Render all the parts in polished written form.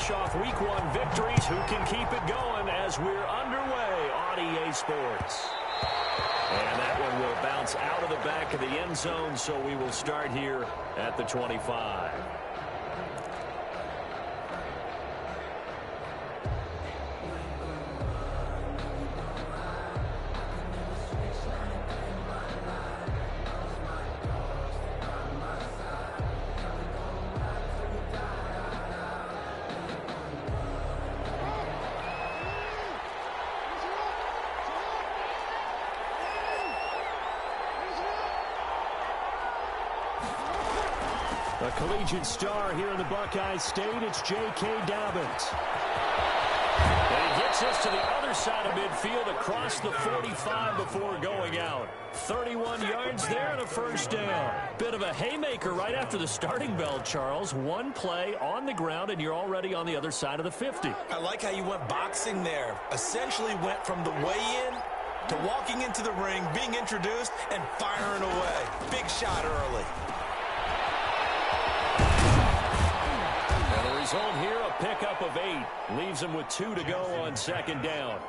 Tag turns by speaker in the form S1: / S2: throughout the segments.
S1: fresh off Week 1 victories. Who can keep it going as we're underway on EA Sports? And that one will bounce out of the back of the end zone, so we will start here at the 25. A collegiate star here in the Buckeye State, it's J.K. Dobbins. And he gets us to the other side of midfield across the 45 before going out. 31 yards there and a first down. Bit of a haymaker right after the starting bell, Charles. One play on the ground, and you're already on the other side of the 50.
S2: I like how you went boxing there. Essentially went from the weigh-in to walking into the ring, being introduced, and firing away. Big shot early.
S1: Result here, a pickup of 8. Leaves him with 2 to go on second down.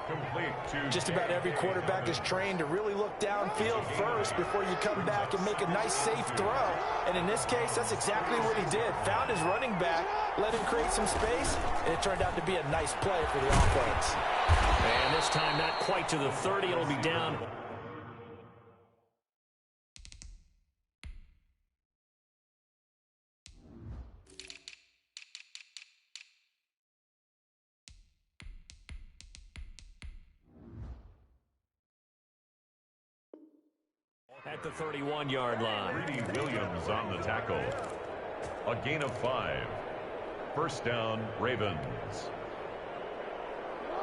S3: Just about every quarterback is trained to really look downfield first before you come back and make a nice, safe throw. And in this case, that's exactly what he did. Found his running back, let him create some space, and it turned out to be a nice play for the offense.
S1: And this time not quite to the 30. It'll be down. At the 31-yard line.
S4: Greedy Williams on the tackle. A gain of 5. First down, Ravens.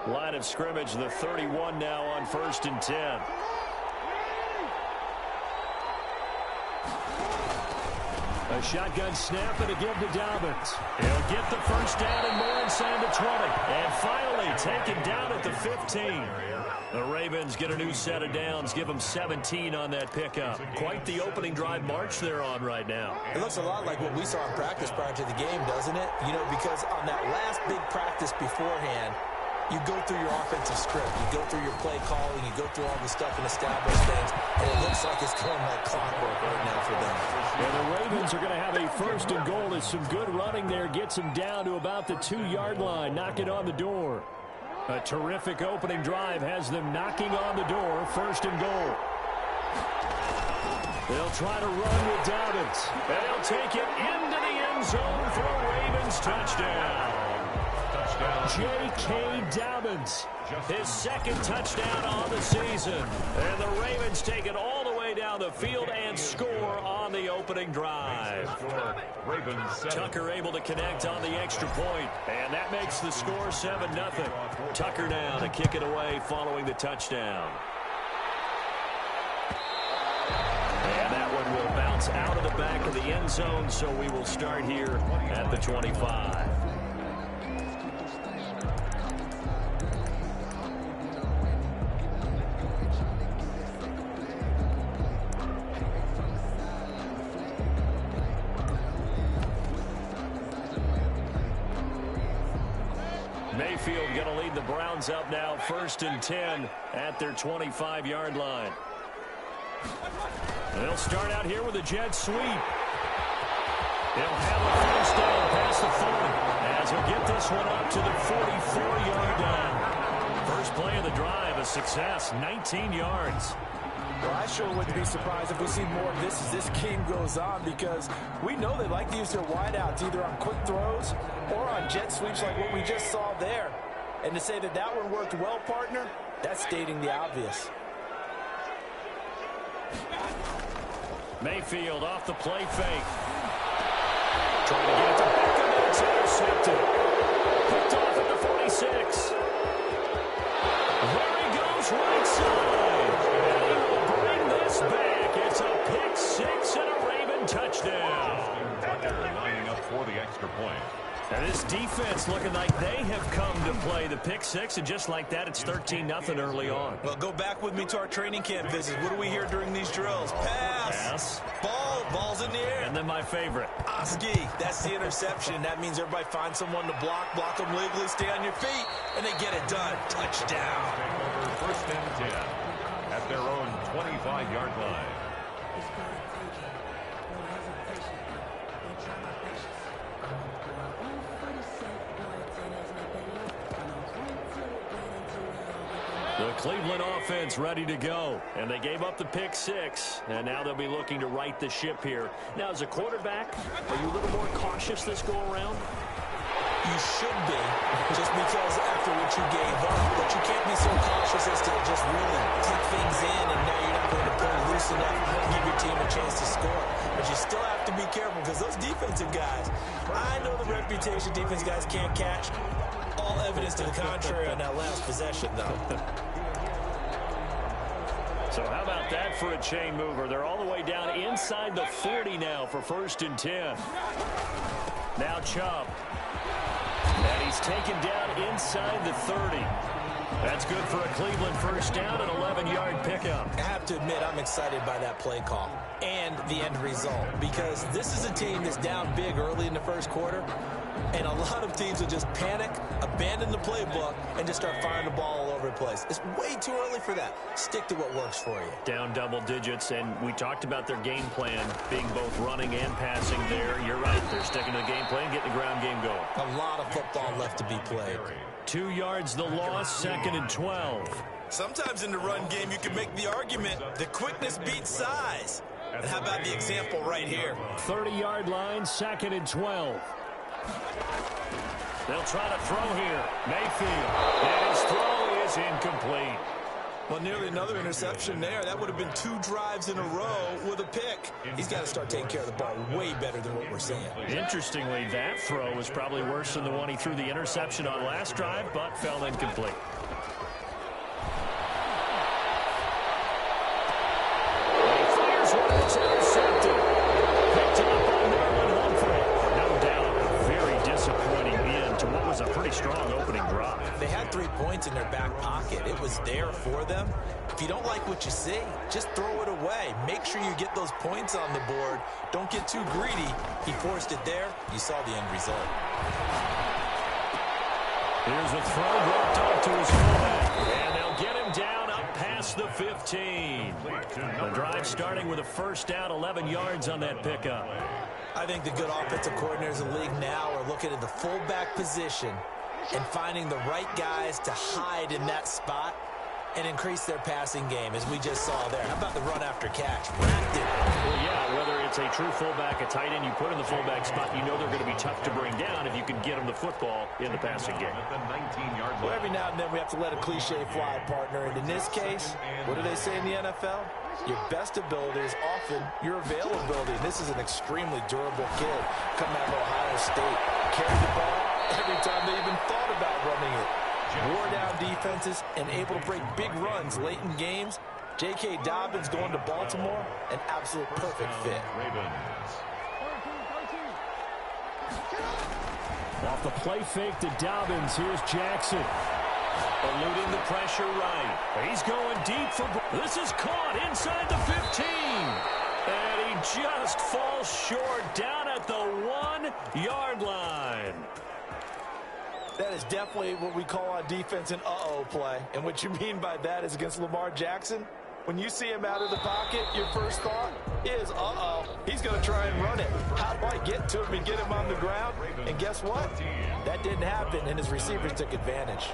S1: Line of scrimmage, the 31 now on 1st and 10. A shotgun snap and a give to Dobbins. He'll get the first down and more inside the 20. And finally taken down at the 15. The Ravens get a new set of downs, give them 17 on that pickup. Quite the opening drive march they're on right now.
S2: It looks a lot like what we saw in practice prior to the game, doesn't it? You know, because on that last big practice beforehand, you go through your offensive script. You go through your play calling. You go through all the stuff and establish things. And it looks like it's going like clockwork right now for them.
S1: And the Ravens are going to have a 1st and goal. There's some good running there. Gets them down to about the 2-yard line. Knocking on the door. A terrific opening drive has them knocking on the door. 1st and goal. They'll try to run with Dobbins. And they'll take it into the end zone for a Ravens touchdown. J.K. Dobbins, his 2nd touchdown on the season. And the Ravens take it all the way down the field and score on the opening drive. Tucker able to connect on the extra point, and that makes the score 7-0. Tucker now to kick it away following the touchdown. And that one will bounce out of the back of the end zone, so we will start here at the 25. Mayfield going to lead the Browns up now, 1st and 10 at their 25-yard line. They'll start out here with a jet sweep. They'll have a first down past the 40 as he'll get this one up to the 44-yard line. First play of the drive, a success, 19 yards.
S3: Well, I sure wouldn't be surprised if we see more of this as this game goes on, because we know they like to use their wideouts either on quick throws or on jet sweeps like what we just saw there. And to say that that one worked well, partner, that's stating the obvious.
S1: Mayfield off the play fake. Trying to get it to Beckham, and it's intercepted. Picked off at the 46. There he goes, right side. And he will bring this back. It's a pick 6 and a Raven touchdown.
S4: Tucker lining up for the extra point.
S1: And this defense looking looking like they have come to play. The pick six, and just like that, it's 13-0 early on.
S3: Well, go back with me to our training camp visits. What do we hear during these drills? Pass. Ball's in the air.
S1: And then my favorite.
S3: Oski, that's the interception. That means everybody finds someone to block them legally, stay on your feet, and they get it done. Touchdown.
S4: First and 10 at their own 25-yard line.
S1: The Cleveland offense ready to go. And they gave up the pick six. And now they'll be looking to right the ship here. Now, as a quarterback, are you a little more cautious this go-around?
S2: You should be, just because after what you gave up, but you can't be so cautious as to just really click things in, and now you're not going to play loose enough to give your team a chance to score. But you still have to be careful, because those defensive guys, I know the reputation defense guys can't catch. All evidence to the contrary on that last possession, though.
S1: So how about that for a chain mover? They're all the way down inside the 40 now for 1st and 10. Now Chubb. And he's taken down inside the 30. That's good for a Cleveland first down, an 11-yard pickup.
S2: I have to admit, I'm excited by that play call and the end result, because this is a team that's down big early in the first quarter, and a lot of teams will just panic, abandon the playbook, and just start firing the ball all over the place. It's way too early for that. Stick to what works for you.
S1: Down double digits, and we talked about their game plan being both running and passing there. You're right. They're sticking to the game plan, getting the ground game going.
S2: A lot of football left to be played.
S1: 2 yards the loss, 2nd and 12.
S3: Sometimes in the run game, you can make the argument that quickness beats size. And how about the example right here?
S1: 30-yard line, 2nd and 12. They'll try to throw here. Mayfield. And his throw is incomplete.
S3: Well, nearly another interception there. That would have been 2 drives in a row with a pick. He's got to start taking care of the ball way better than what we're seeing.
S1: Interestingly, that throw was probably worse than the one he threw the interception on last drive, but fell incomplete. He fires one that's intercepted. Picked up by Marlon Humphrey. No doubt, a very disappointing end to what was a pretty strong opening drive.
S2: They had 3 points in their back pocket. It was there for them. If you don't like what you see, just throw it away. Make sure you get those points on the board. Don't get too greedy. He forced it there. You saw the end result.
S1: Here's a throw dropped off to his fullback. And they'll get him down up past the 15. The drive starting with a first down, 11 yards on that pickup.
S2: I think the good offensive coordinators in the league now are looking at the fullback position and finding the right guys to hide in that spot and increase their passing game, as we just saw there. How about the run after catch? Racked it.
S1: Well, yeah, whether it's a true fullback, a tight end you put in the fullback spot, you know they're going to be tough to bring down if you can get them the football in the passing game.
S3: Well, every now and then we have to let a cliche fly, partner. And in this case, what do they say in the NFL? Your best ability is often your availability. This is an extremely durable kid coming out of Ohio State. Carried the ball every time they even thought about running it. Wore down defenses and able to break big runs late in games. J.K. Dobbins going to Baltimore, an absolute perfect fit.
S1: Off the play fake to Dobbins, here's Jackson. Eluding the pressure right. He's going deep for... This is caught inside the 15. And he just falls short down at the 1-yard line.
S3: That is definitely what we call on defense an uh-oh play. And what you mean by that is against Lamar Jackson, when you see him out of the pocket, your first thought is, uh-oh, he's going to try and run it. How do I get to him and get him on the ground? And guess what? That didn't happen, and his receivers took advantage.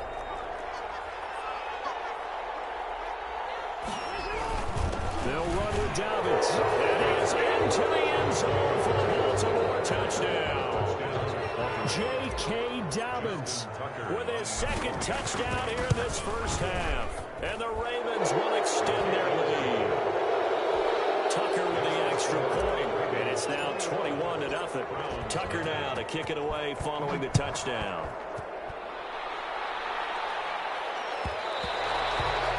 S1: They'll run with Dobbins. And he's into the end zone for a Baltimore touchdown. J.K. Dobbins with his second touchdown here in this first half. And the Ravens will extend their lead. Tucker with the extra point. And it's now 21-0. Tucker now to kick it away following the touchdown.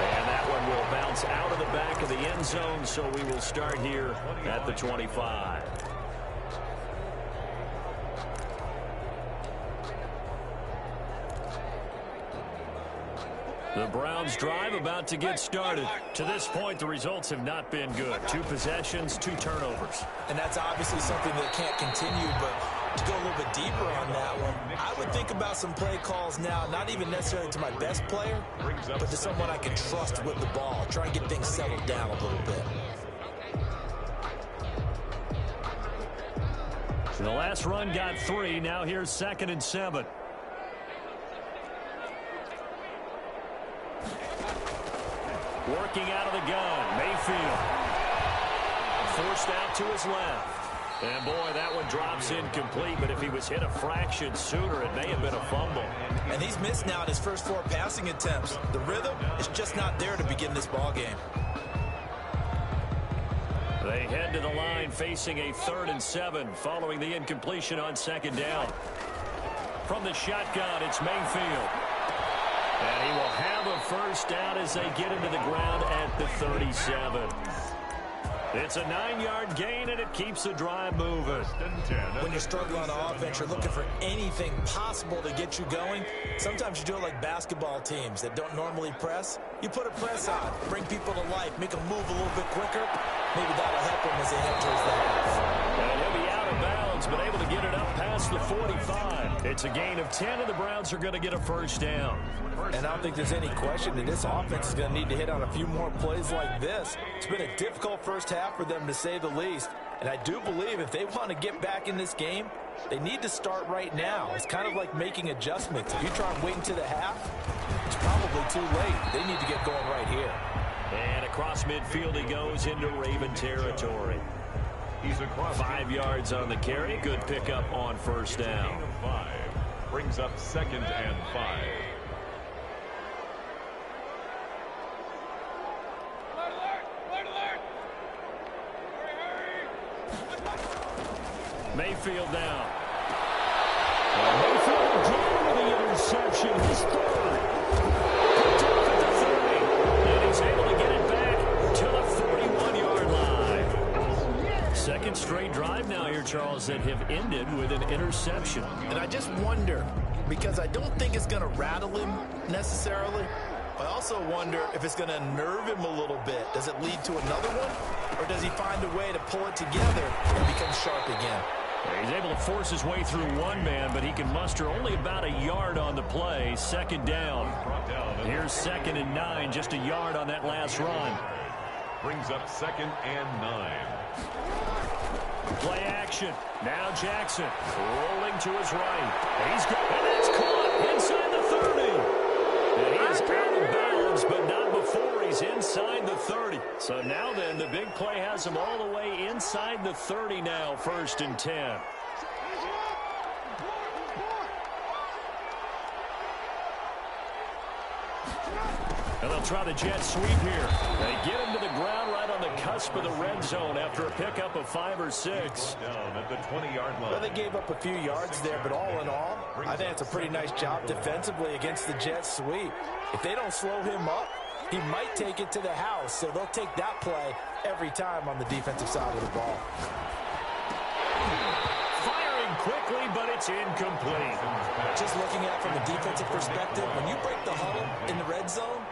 S1: And that one will bounce out of the back of the end zone, so we will start here at the 25. The Browns drive about to get started. To this point, the results have not been good. 2 possessions, 2 turnovers.
S2: And that's obviously something that can't continue, but to go a little bit deeper on that one, I would think about some play calls now, not even necessarily to my best player, but to someone I can trust with the ball. Try and get things settled down a little bit.
S1: So the last run got 3. Now here's 2nd and 7. Working out of the gun, Mayfield. Forced out to his left. And boy, that one drops incomplete, but if he was hit a fraction sooner, it may have been a fumble.
S2: And he's missed now in his first 4 passing attempts. The rhythm is just not there to begin this ball game.
S1: They head to the line facing a 3rd and 7 following the incompletion on 2nd down. From the shotgun, it's Mayfield. And he will have a first down as they get into the ground at the 37. It's a 9-yard gain, and it keeps the drive moving.
S2: When you're struggling on offense, you're looking for anything possible to get you going. Sometimes you do it like basketball teams that don't normally press. You put a press on, bring people to life, make them move a little bit quicker. Maybe that'll help them as they head towards that.
S1: And he'll be out of bounds, but able to get it up past the 45. It's a gain of 10, and the Browns are going to get a first down.
S3: And I don't think there's any question that this offense is going to need to hit on a few more plays like this. It's been a difficult first half for them, to say the least. And I do believe if they want to get back in this game, they need to start right now. It's kind of like making adjustments. If you try and wait until the half, it's probably too late. They need to get going right here.
S1: And across midfield he goes into Raven territory.
S4: He's across
S1: 5 yards on the carry. Good pickup on first down.
S4: Gain of 5. Brings up 2nd and 5.
S1: Mayfield down. Mayfield again with the interception. His 3rd. Picked up at the 30. And he's able to get it back to the 41-yard line. 2nd straight drive now here, Charles, that have ended with an interception.
S3: And I just wonder, because I don't think it's going to rattle him necessarily, I also wonder if it's going to nerve him a little bit. Does it lead to another one? Or does he find a way to pull it together and become sharp again?
S1: He's able to force his way through one man, but he can muster only about a yard on the play. 2nd down. Here's 2nd and 9, just a yard on that last run.
S4: Brings up 2nd and 9.
S1: Play action. Now Jackson rolling to his right. He's good. And it's caught inside the 30. And he is out of bounds, but not before he's inside the 30. So now then, the big play has him all the way inside the 30 now, 1st and 10. And they'll try the jet sweep here. They get him to the ground right on the cusp of the red zone after a pickup of 5 or 6.
S4: Down at the 20-yard line.
S3: Well, they gave up a few yards there, but all in all, I think it's a pretty nice job defensively against the jet sweep. If they don't slow him up, he might take it to the house, so they'll take that play every time on the defensive side of the ball.
S1: Firing quickly, but it's incomplete.
S2: Just looking at it from a defensive perspective, when you break the huddle in the red zone,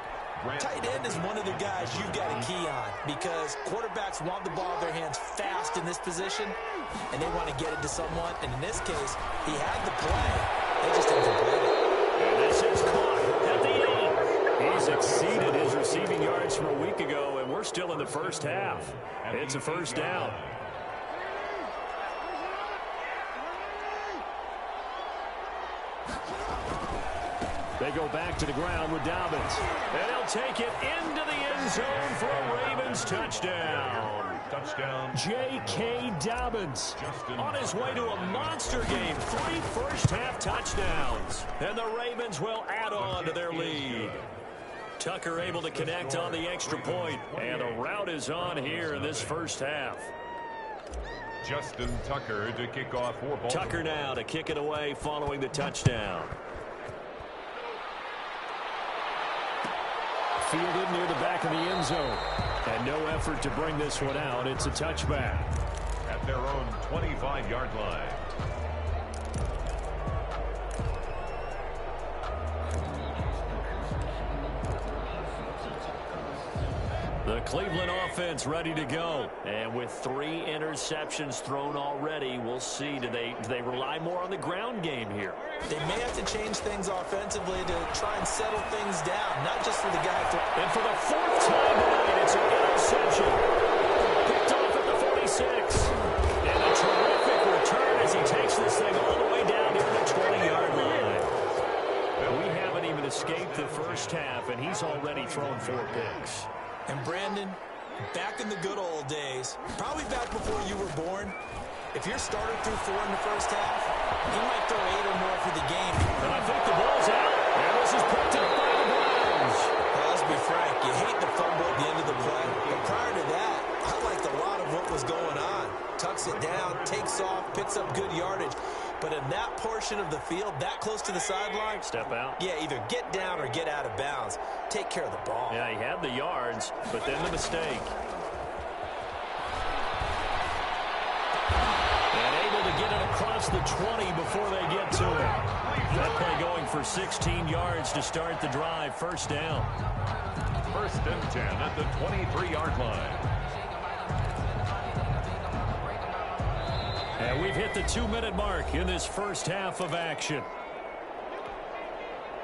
S2: tight end is one of the guys you've got a key on because quarterbacks want the ball in their hands fast in this position, and they want to get it to someone. And in this case, he had the play. They just didn't complete it.
S1: And this is caught at the 8. He's exceeded his receiving yards from a week ago, and we're still in the first half. It's a first down. They go back to the ground with Dobbins. And he'll take it into the end zone for a Ravens touchdown.
S4: Touchdown.
S1: J.K. Dobbins on his way to a monster game. 3 first-half touchdowns. And the Ravens will add on to their lead. Tucker able to connect on the extra point. And a rout is on here in this first half.
S4: Justin Tucker to kick off for Baltimore.
S1: Tucker now to kick it away following the touchdown. Fielded near the back of the end zone. And no effort to bring this one out. It's a touchback.
S4: At their own 25-yard line.
S1: Cleveland offense ready to go. And with 3 interceptions thrown already, we'll see. Do they rely more on the ground game here?
S2: They may have to change things offensively to try and settle things down, not just for the guy.
S1: And for the 4th time tonight, it's an interception. Picked off at the 46. And a terrific return as he takes this thing all the way down near the 20-yard line. We haven't even escaped the first half, and he's already thrown 4 picks.
S2: And Brandon, back in the good old days, probably back before you were born, if your starter threw 4 in the first half, he might throw 8 or more for the game.
S1: And I think the ball's out. And this is picked up by the Browns.
S2: Well, let's be frank, you hate the fumble at the end of the play. But prior to that, I liked a lot of what was going on. Tucks it down, takes off, picks up good yardage. But in that portion of the field, that close to the sideline,
S1: step out.
S2: Yeah, either get down or get out of bounds. Take care of the ball.
S1: Yeah, he had the yards, but then the mistake. And able to get it across the 20 before they get to it. That play going for 16 yards to start the drive. First down.
S4: 1st and 10 at the 23-yard line.
S1: And we've hit the 2-minute mark in this first half of action.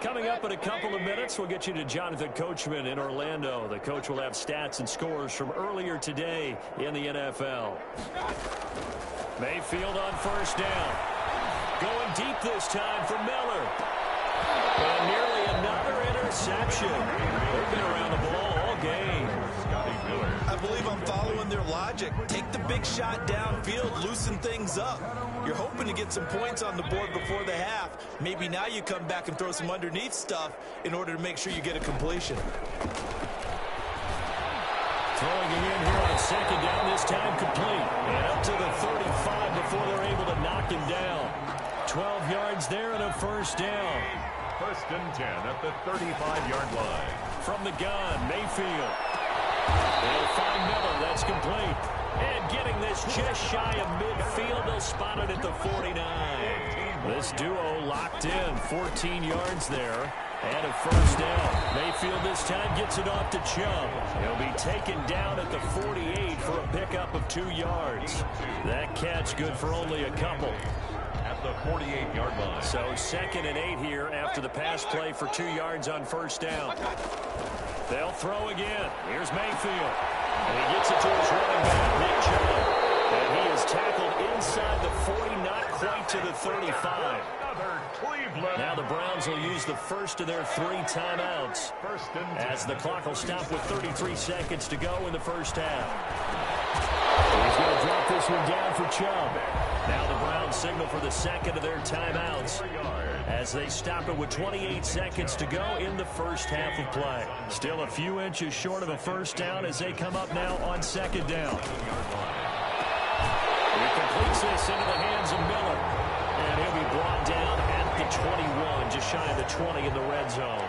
S1: Coming up in a couple of minutes, we'll get you to Jonathan Coachman in Orlando. The coach will have stats and scores from earlier today in the NFL. Mayfield on first down. Going deep this time for Miller. And nearly another interception. They've been around the ball all game.
S3: I believe I'm following their logic. Take the big shot downfield, loosen things up. You're hoping to get some points on the board before the half. Maybe now you come back and throw some underneath stuff in order to make sure you get a completion.
S1: Throwing it in here on second down, this time complete. And up to the 35 before they're able to knock him down. 12 yards there and a first down.
S4: 1st and 10 at the 35-yard line.
S1: From the gun, Mayfield. They'll find Miller. That's complete. And getting this just shy of midfield. They'll spot it at the 49. This duo locked in. 14 yards there. And a first down. Mayfield this time gets it off to Chubb. He'll be taken down at the 48 for a pickup of 2 yards. That catch good for only a couple.
S4: At the 48-yard line.
S1: So 2nd and 8 here after the pass play for 2 yards on first down. They'll throw again. Here's Mayfield. And he gets it to his running back, Nick Chubb. And he is tackled inside the 40, not quite to the 35. Now the Browns will use the first of their 3 timeouts as the clock will stop with 33 seconds to go in the first half. He's going to drop this one down for Chubb. Now the Browns signal for the second of their timeouts as they stop it with 28 seconds to go in the first half of play. Still a few inches short of a first down as they come up now on second down. He completes this into the hands of Miller. And he'll be brought down at the 21, just shy of the 20 in the red zone.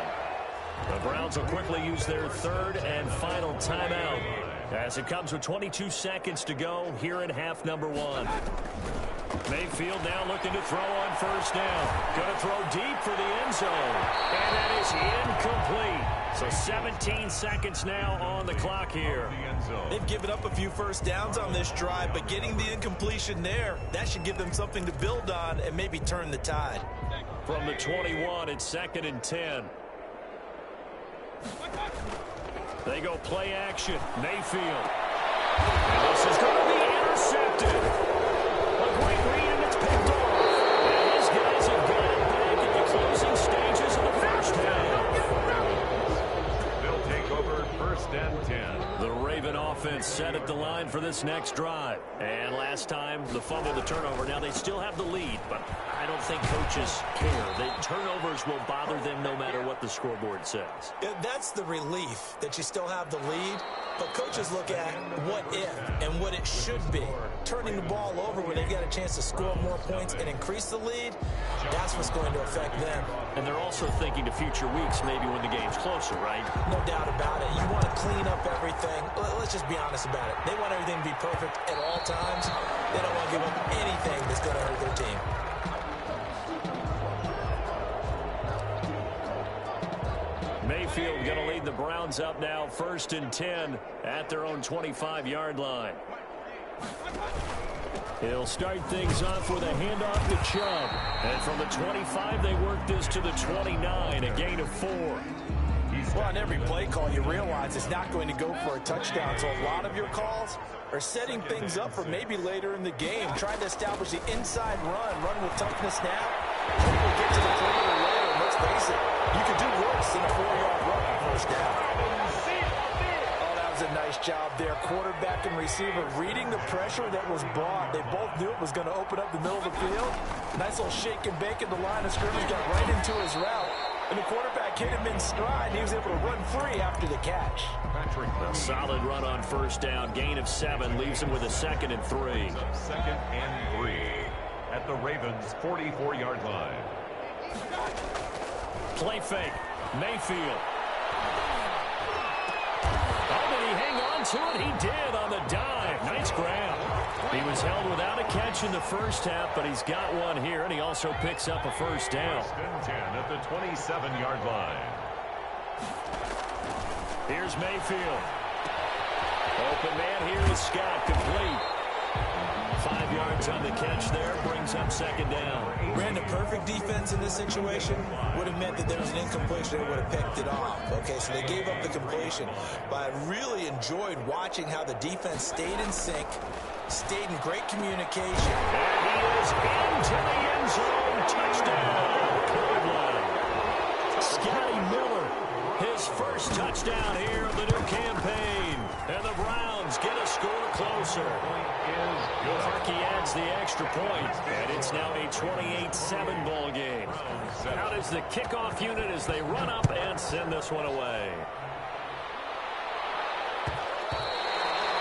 S1: The Browns will quickly use their 3rd and final timeout as it comes with 22 seconds to go here in half number 1. Mayfield now looking to throw on first down. Going to throw deep for the end zone. And that is incomplete. So 17 seconds now on the clock here.
S3: They've given up a few first downs on this drive, but getting the incompletion there, that should give them something to build on and maybe turn the tide.
S1: From the 21, it's 2nd and 10. They go play action. Mayfield. And this is going to be intercepted. A great read, and it's picked off. And these guys have got it back in the closing stages of the first half.
S4: They'll take over 1st and 10.
S1: The Raven offense set at the line for this next drive. And last time, the fumble, the turnover. Now they still have the lead, but I don't think coaches care. The turnovers will bother them no matter what the scoreboard says.
S2: Yeah, that's the relief that you still have the lead. But coaches look at what if and what it should be. Turning the ball over when they get a chance to score more points and increase the lead, that's what's going to affect them.
S1: And they're also thinking to future weeks, maybe when the game's closer, right?
S2: No doubt about it. You want to clean up everything. Let's just be honest about it. They want everything to be perfect at all times. They don't want to give up anything that's going to hurt their team.
S1: Mayfield going to lead the Browns up now, 1st and 10 at their own 25-yard line. He'll start things off with a handoff to Chubb. And from the 25, they work this to the 29, a gain of 4.
S3: Well, on every play call, you realize it's not going to go for a touchdown. So a lot of your calls are setting things up for maybe later in the game, trying to establish the inside run with toughness now. Hopefully get to the perimeter later. And let's face it, you could do worse than a 4-yard run on 1st down. Oh, that was a nice job there. Quarterback and receiver reading the pressure that was brought. They both knew it was going to open up the middle of the field. Nice little shake and bake at the line of scrimmage, got right into his route. And the quarterback hit him in stride, and he was able to run free after the catch.
S1: A solid run on 1st down. Gain of 7 leaves him with a 2nd and 3.
S4: 2nd and 3 at the Ravens' 44-yard line.
S1: Play fake. Mayfield. Oh, did he hang on to it? He did on the dive. Nice grab. He was held without a catch in the 1st half, but he's got one here, and he also picks up a 1st down.
S4: 1st and 10 at the 27-yard line.
S1: Here's Mayfield. Open man here is Scott, complete. 5 yards on the catch there, brings up 2nd down.
S2: Ran the perfect defense in this situation. Would have meant that there was an incompletion. They would have picked it off. Okay, so they gave up the completion. But I really enjoyed watching how the defense stayed in sync, stayed in great communication.
S1: And he is into the end zone. Touchdown, Cleveland. Scotty Miller, his 1st touchdown here of the new campaign. And the Browns get a score closer. Markey adds the extra point, and it's now a 28-7 ball game. Out is the kickoff unit as they run up and send this one away.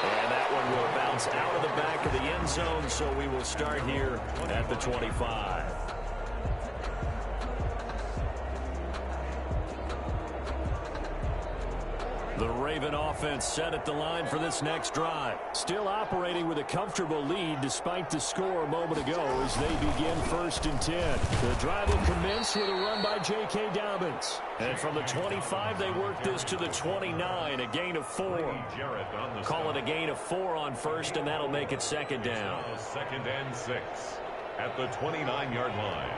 S1: And that one will bounce out of the back of the end zone, so we will start here at the 25. The Raven offense set at the line for this next drive. Still operating with a comfortable lead despite the score a moment ago as they begin 1st and 10. The drive will commence with a run by J.K. Dobbins. And from the 25, they work this to the 29, a gain of 4. Call it a gain of 4 on 1st, and that'll make it 2nd down.
S4: 2nd and 6 at the 29-yard line.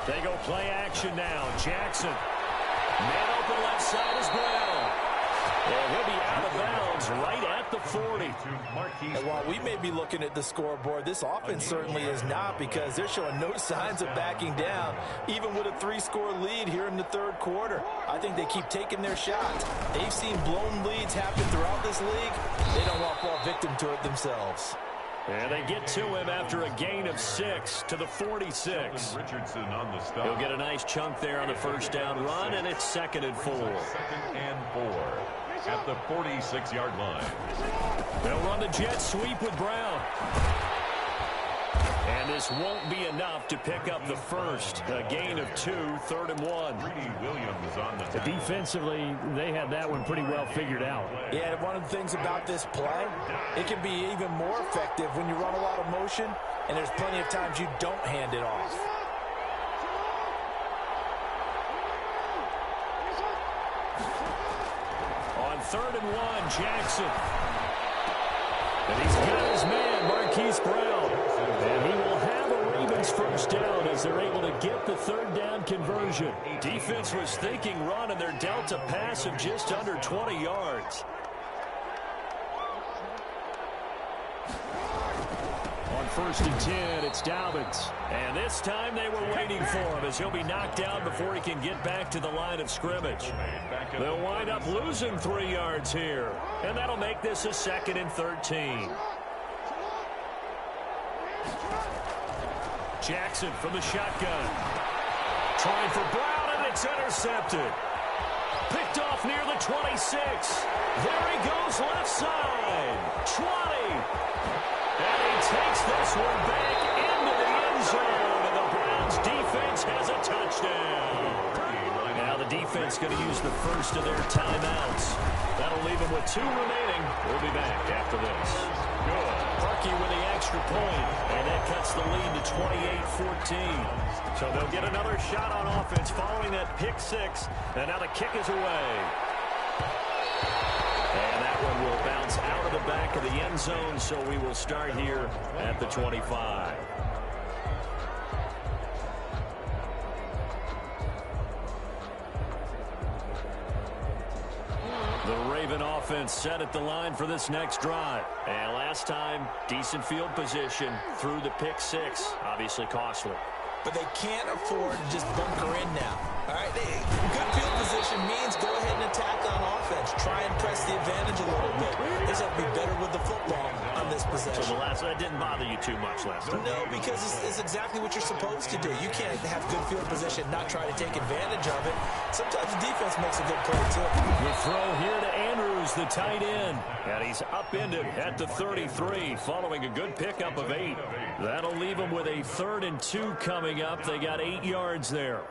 S1: They go play action now. Jackson. Man open left side as well. And he'll be out of bounds right at the 40.
S3: And while we may be looking at the scoreboard, this offense certainly is not, because they're showing no signs of backing down, even with a 3-score lead here in the 3rd quarter. I think they keep taking their shots. They've seen blown leads happen throughout this league. They don't want to fall victim to it themselves.
S1: And they get to him after a gain of 6 to the 46.
S4: Richardson on the stop.
S1: He'll get a nice chunk there on the 1st down run, and it's 2nd and 4.
S4: 2nd and 4 at the 46-yard line.
S1: They'll run the jet sweep with Brown. And this won't be enough to pick up the 1st. A gain of 2, 3rd and 1.
S4: Greedy Williams on the tackle.
S5: Defensively, they had that one pretty well figured out.
S3: Yeah, and one of the things about this play, it can be even more effective when you run a lot of motion, and there's plenty of times you don't hand it off.
S1: On 3rd and 1, Jackson. And he's got his man, Marquise Brown. And he will have a Ravens 1st down as they're able to get the 3rd down conversion. Defense was thinking run, and they're dealt a pass of just under 20 yards. On 1st and 10, it's Dobbins. And this time they were waiting for him as he'll be knocked down before he can get back to the line of scrimmage. They'll wind up losing 3 yards here. And that'll make this a 2nd and 13. Jackson from the shotgun. Trying for Brown, and it's intercepted. Picked off near the 26. There he goes left side. 20. And he takes this one back into the end zone. And the Browns defense has a touchdown. Now the defense going to use the 1st of their timeouts. That'll leave them with 2 remaining. We'll be back after this. Good. Lucky with the extra point, and that cuts the lead to 28-14.
S5: So they'll get another shot on offense following that pick six, and now the kick is away.
S1: And that one will bounce out of the back of the end zone, so we will start here at the 25. The Raven offense set at the line for this next drive. And last time, decent field position through the pick six. Obviously costly.
S2: But they can't afford to just bunker in now. All right, good field position means go ahead and attack on offense. Try and press the advantage a little bit. They just have to be better with the football on this possession.
S5: So that didn't bother you too much last time?
S2: No, because it's exactly what you're supposed to do. You can't have good field position, not try to take advantage of it. Sometimes the defense makes a good play, too.
S1: The throw here to Andrews, the tight end. And he's upended at the 33, following a good pickup of 8. That'll leave him with a 3rd and 2 coming up. They got 8 yards there.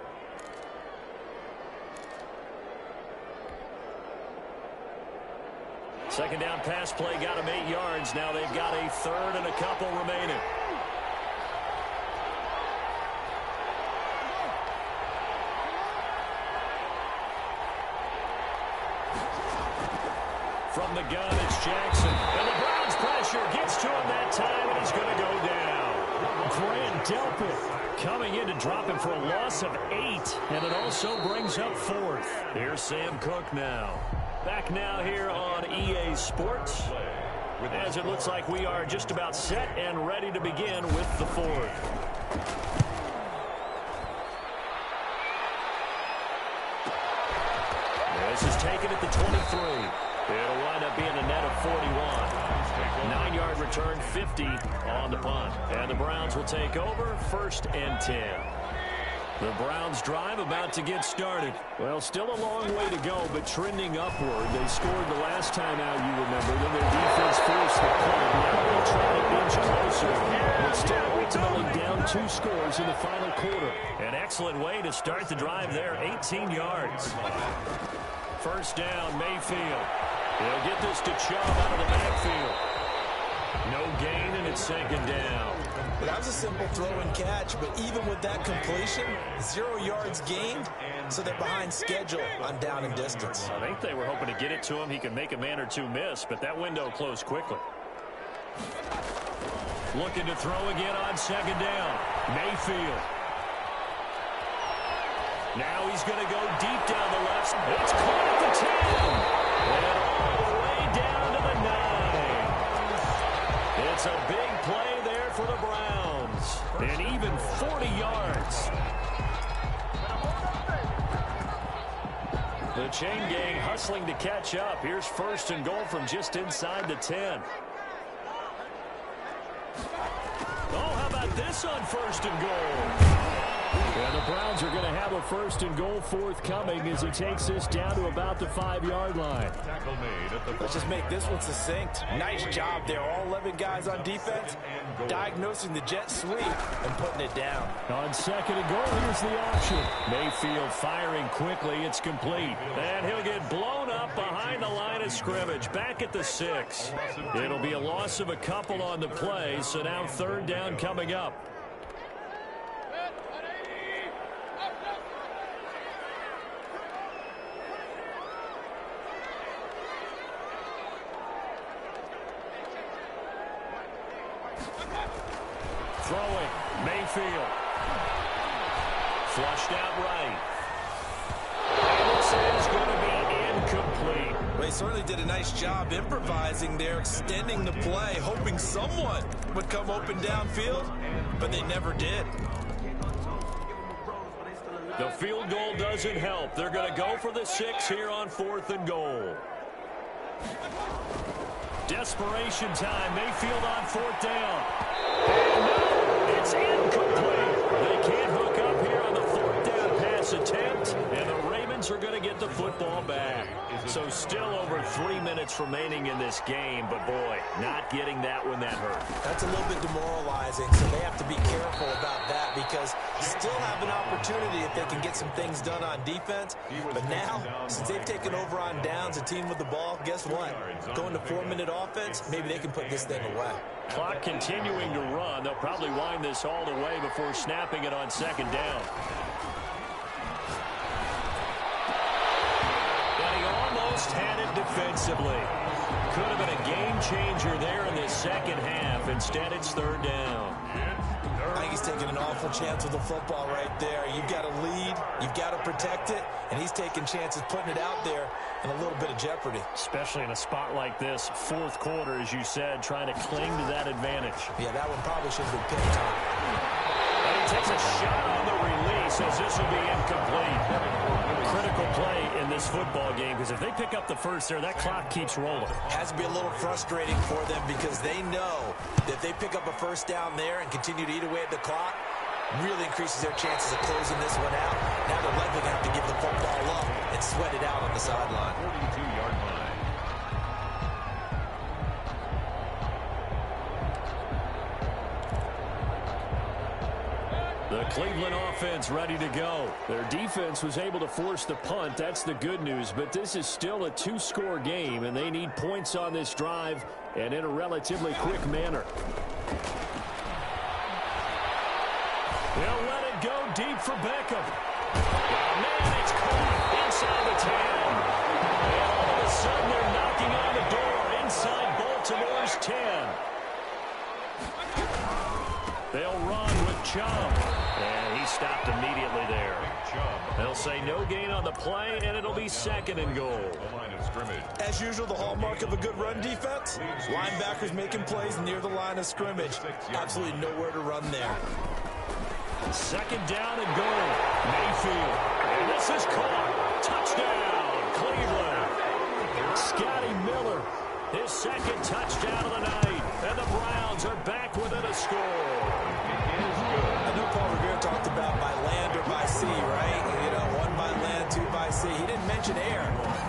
S1: Second down pass play got him 8 yards. Now they've got a 3rd and a couple remaining. From the gun, it's Jackson. And the Browns pressure gets to him that time, and he's going to go down. Grant Delpit coming in to drop him for a loss of 8, and it also brings up 4th. Here's Sam Cook now. Back now here on EA Sports, as it looks like we are just about set and ready to begin with the 4th. This is taken at the 23. It'll wind up being a net of 41. 9-yard return, 50 on the punt. And the Browns will take over, 1st and 10. The Browns drive about to get started. Well, still a long way to go, but trending upward. They scored the last time out, you remember. Then their defense forced the punt. Now they'll try to inch closer, but still ultimately down 2 scores in the final quarter. An excellent way to start the drive there, 18 yards. 1st down, Mayfield. He'll get this to Chubb out of the backfield. No gain, and it's 2nd down.
S2: That was a simple throw and catch, but even with that completion, 0 yards gained, so they're behind schedule on down and distance.
S5: I think they were hoping to get it to him. He could make a man or 2 miss, but that window closed quickly.
S1: Looking to throw again on 2nd down. Mayfield. Now he's going to go deep down the left. It's caught at the 10. And all the way down to the 9. It's a big play there for the Browns. And even 40 yards. The chain gang hustling to catch up. Here's 1st and goal from just inside the 10. Oh, how about this on 1st and goal? And the Browns are going to have a 1st and goal forthcoming as he takes this down to about the 5-yard line.
S3: Let's just make this one succinct. Nice job there. All 11 guys on defense diagnosing the jet sweep and putting it down.
S1: On 2nd and goal, here's the option. Mayfield firing quickly. It's complete. And he'll get blown up behind the line of scrimmage. Back at the 6. It'll be a loss of a couple on the play, so now 3rd down coming up. Throwing, Mayfield. Flushed out right. And this is going to be incomplete.
S2: Well, he certainly did a nice job improvising there, extending the play, hoping someone would come open downfield, but they never did.
S1: The field goal doesn't help. They're going to go for the 6 here on 4th and goal. Desperation time. Mayfield on 4th down. And no, it's incomplete. They can't hook up here on the 4th down pass attempt, and the Ravens are going to get the football back. So still over 3 minutes remaining in this game, but boy, not getting that when that hurt.
S2: That's a little bit demoralizing, so they have to be careful about that because still have an opportunity if they can get some things done on defense. But now, since they've taken over on downs, a team with the ball, guess what? Going to 4-minute offense, maybe they can put this thing away.
S1: Clock continuing to run. They'll probably wind this all the way before snapping it on second down. And he almost had it defensively. Could have been a game changer there in this second half. Instead, it's third down.
S2: I think he's taking an awful chance with the football right there. You've got to lead, you've got to protect it, and he's taking chances putting it out there in a little bit of jeopardy.
S1: Especially in a spot like this, fourth quarter, as you said, trying to cling to that advantage.
S2: Yeah, that one probably should have been picked on.
S1: And he takes a shot on the release as this will be incomplete. Critical play in this football game because if they pick up the first there, that clock keeps rolling.
S2: Has to be a little frustrating for them because they know that if they pick up a first down there and continue to eat away at the clock, really increases their chances of closing this one out. Now they're likely going to have to give the football up and sweat it out on the sideline.
S4: 42-yard line.
S1: The Cleveland offense ready to go. Their defense was able to force the punt. That's the good news. But this is still a two-score game, and they need points on this drive and in a relatively quick manner. They'll let it go deep for Beckham. Man, it's caught inside the 10. And all of a sudden, they're knocking on the door inside Baltimore's 10. They'll run with Chubb. And he stopped immediately there. They'll say no gain on the play, and it'll be second and goal.
S2: As usual, the hallmark of a good run defense, linebackers making plays near the line of scrimmage. Absolutely nowhere to run there.
S1: Second down and goal. Mayfield. And this is caught. Touchdown, Cleveland. Scotty Miller, his second touchdown of the night. And the Browns are back within a score.
S2: I know Paul Revere talked about by land or by sea, right? You know, one by land, two by sea. He didn't mention air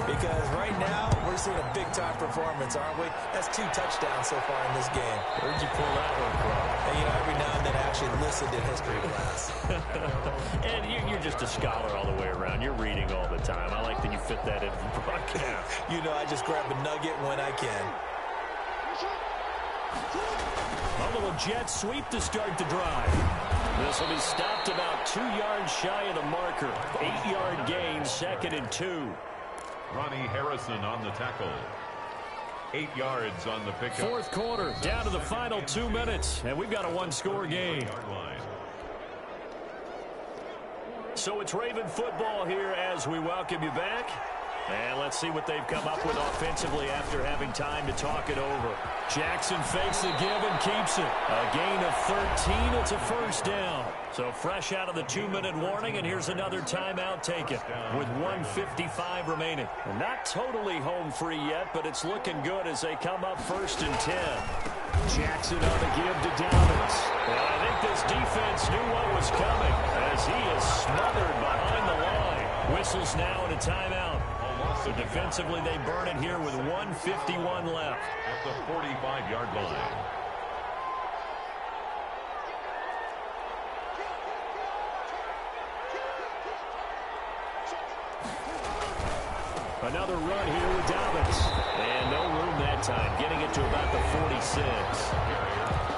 S2: because right now we're seeing a big-time performance, aren't we? That's 2 touchdowns so far in this game.
S1: Where'd you pull that one from?
S2: And, you know, every now and then I actually listened in history class.
S1: And you're just a scholar all the way around. You're reading all the time. I like that you fit that in the broadcast.
S2: You know, I just grab a nugget when I can.
S1: A little jet sweep to start the drive. This will be stopped about 2 yards shy of the marker. 8-yard gain, second and 2.
S4: Ronnie Harrison on the tackle. 8 yards on the pickup.
S1: Fourth quarter, down to the final 2 minutes, and we've got a one-score game. So it's Raven football here as we welcome you back. And let's see what they've come up with offensively after having time to talk it over. Jackson fakes the give and keeps it. A gain of 13. It's a first down. So fresh out of the 2-minute warning, and here's another timeout taken with 1:55 remaining. And not totally home free yet, but it's looking good as they come up first and 10. Jackson on the give to Dobbins. And I think this defense knew what was coming as he is smothered behind the line. Whistles now and a timeout. So defensively, they burn it here with 1:51 left.
S4: At the 45-yard line.
S1: Another run here with Dobbins. And no room that time, getting it to about the 46.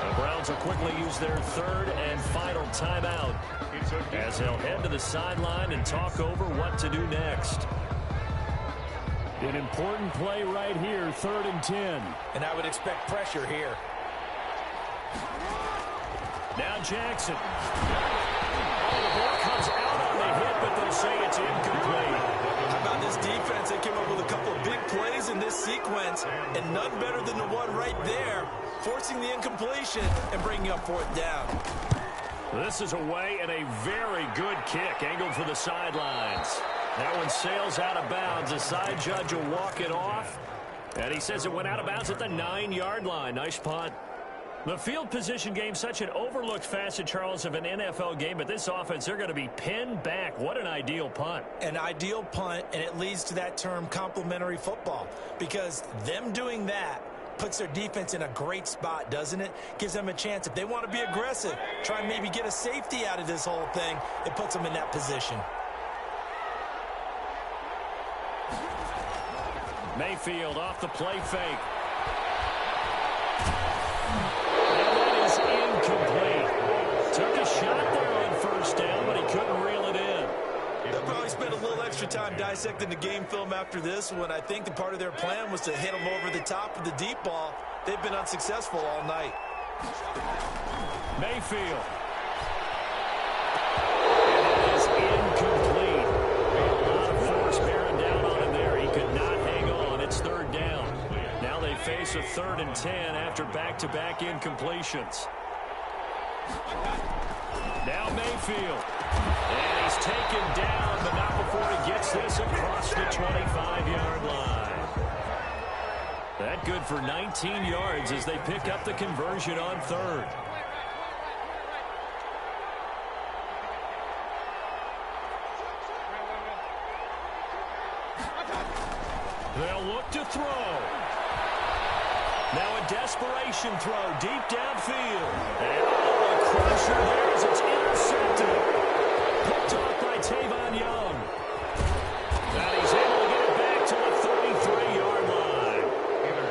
S1: The Browns will quickly use their third and final timeout as they'll head to the sideline and talk over what to do next. An important play right here, 3rd and 10.
S2: And I would expect pressure here.
S1: Now Jackson. Oh, the ball comes out on the hit, but they'll say it's incomplete.
S2: How about this defense? They came up with a couple of big plays in this sequence, and none better than the one right there, forcing the incompletion and bringing up 4th down.
S1: This is away and a very good kick, angled for the sidelines. That one sails out of bounds. The side judge will walk it off. And he says it went out of bounds at the 9-yard line. Nice punt.
S5: The field position game, such an overlooked facet, Charles, of an NFL game, but this offense, they're going to be pinned back. What an ideal punt.
S3: An ideal punt, and it leads to that term complementary football, because them doing that puts their defense in a great spot, doesn't it? Gives them a chance. If they want to be aggressive, try and maybe get a safety out of this whole thing, it puts them in that position.
S5: Mayfield off the play fake. And that is incomplete. Took a shot there on first down, but he couldn't reel it in.
S3: They'll probably spend a little extra time dissecting the game film after this one. I think the part of their plan was to hit them over the top of the deep ball. They've been unsuccessful all night.
S5: Mayfield. And it is incomplete. A lot of force bearing down on him there. He could not hang on. It's third down. Now they face a 3rd and 10 after back-to-back incompletions. Now Mayfield. And he's taken down, but not before he gets this across the 25-yard line. That good for 19 yards as they pick up the conversion on 3rd. They'll look to throw. Now a desperation throw deep downfield. And a crusher there as it's intercepted. Picked off by Tavon Young. And he's able to get it back to the 33-yard line.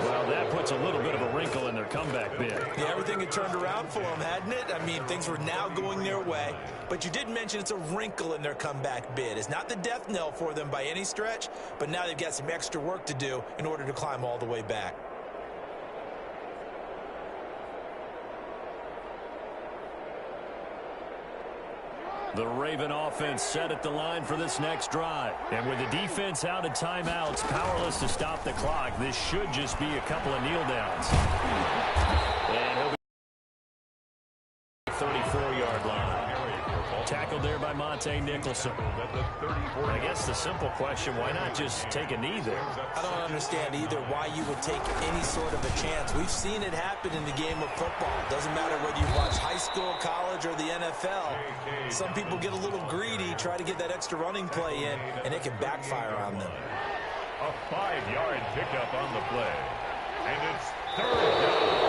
S5: Well, that puts a little bit of a wrinkle in their comeback bid.
S3: Yeah, everything had turned around for them, hadn't it? I mean, things were now going their way. But you did mention it's a wrinkle in their comeback bid. It's not the death knell for them by any stretch, but now they've got some extra work to do in order to climb all the way back.
S5: The Raven offense set at the line for this next drive. And with the defense out of timeouts, powerless to stop the clock, this should just be a couple of kneel downs. And he'll be 34-yard line. Tackled there by Monte Nicholson. I guess the simple question, why not just take a knee there?
S3: I don't understand either why you would take any sort of a chance. We've seen it happen in the game of football. Doesn't matter whether you watch high school, college, or the NFL. Some people get a little greedy, try to get that extra running play in, and it can backfire on them.
S4: A 5-yard pickup on the play. And it's 3rd down.